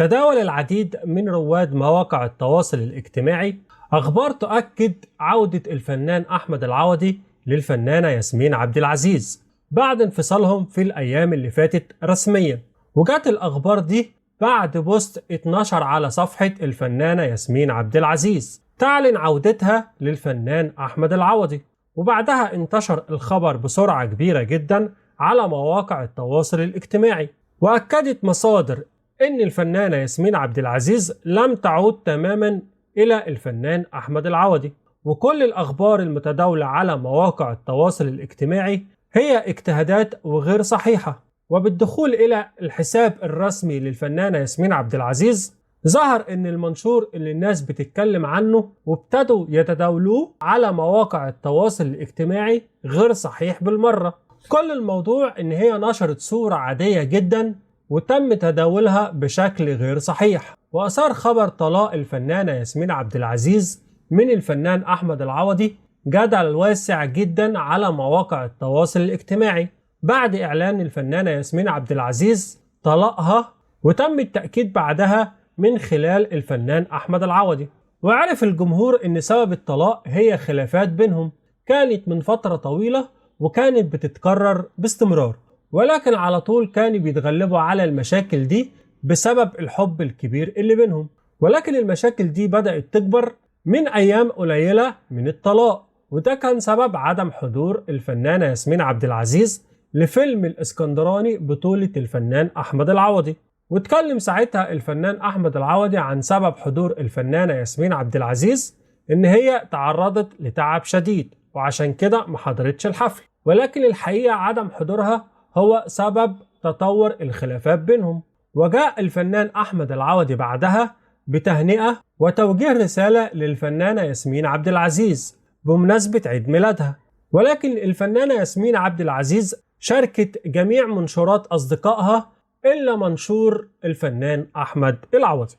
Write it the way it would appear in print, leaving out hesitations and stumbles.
تداول العديد من رواد مواقع التواصل الاجتماعي أخبار تؤكد عودة الفنان أحمد العوضي للفنانة ياسمين عبد العزيز بعد انفصالهم في الأيام اللي فاتت رسميا. وجات الأخبار دي بعد بوست اتنشر على صفحة الفنانة ياسمين عبد العزيز تعلن عودتها للفنان أحمد العوضي، وبعدها انتشر الخبر بسرعة كبيرة جدا على مواقع التواصل الاجتماعي. وأكدت مصادر إن الفنانة ياسمين عبد العزيز لم تعود تماما إلى الفنان أحمد العوضي، وكل الأخبار المتداولة على مواقع التواصل الاجتماعي هي اجتهادات وغير صحيحة. وبالدخول إلى الحساب الرسمي للفنانة ياسمين عبد العزيز ظهر إن المنشور اللي الناس بتتكلم عنه وابتدوا يتداولوه على مواقع التواصل الاجتماعي غير صحيح بالمرة. كل الموضوع إن هي نشرت صورة عادية جدا وتم تداولها بشكل غير صحيح، وأثار خبر طلاق الفنانة ياسمين عبد العزيز من الفنان أحمد العوضي جدل واسع جدا على مواقع التواصل الاجتماعي بعد إعلان الفنانة ياسمين عبد العزيز طلاقها، وتم التأكيد بعدها من خلال الفنان أحمد العوضي. وعرف الجمهور إن سبب الطلاق هي خلافات بينهم كانت من فترة طويلة وكانت بتتكرر باستمرار، ولكن على طول كانوا بيتغلبوا على المشاكل دي بسبب الحب الكبير اللي بينهم. ولكن المشاكل دي بدأت تكبر من أيام قليلة من الطلاق، وده كان سبب عدم حضور الفنانة ياسمين عبد العزيز لفيلم الإسكندراني بطولة الفنان أحمد العوضي. واتكلم ساعتها الفنان أحمد العوضي عن سبب حضور الفنانة ياسمين عبد العزيز إن هي تعرضت لتعب شديد وعشان كده ما حضرتش الحفل، ولكن الحقيقة عدم حضورها هو سبب تطور الخلافات بينهم. وجاء الفنان أحمد العوضي بعدها بتهنئة وتوجيه رسالة للفنانة ياسمين عبد العزيز بمناسبة عيد ميلادها، ولكن الفنانة ياسمين عبد العزيز شاركت جميع منشورات أصدقائها إلا منشور الفنان أحمد العوضي.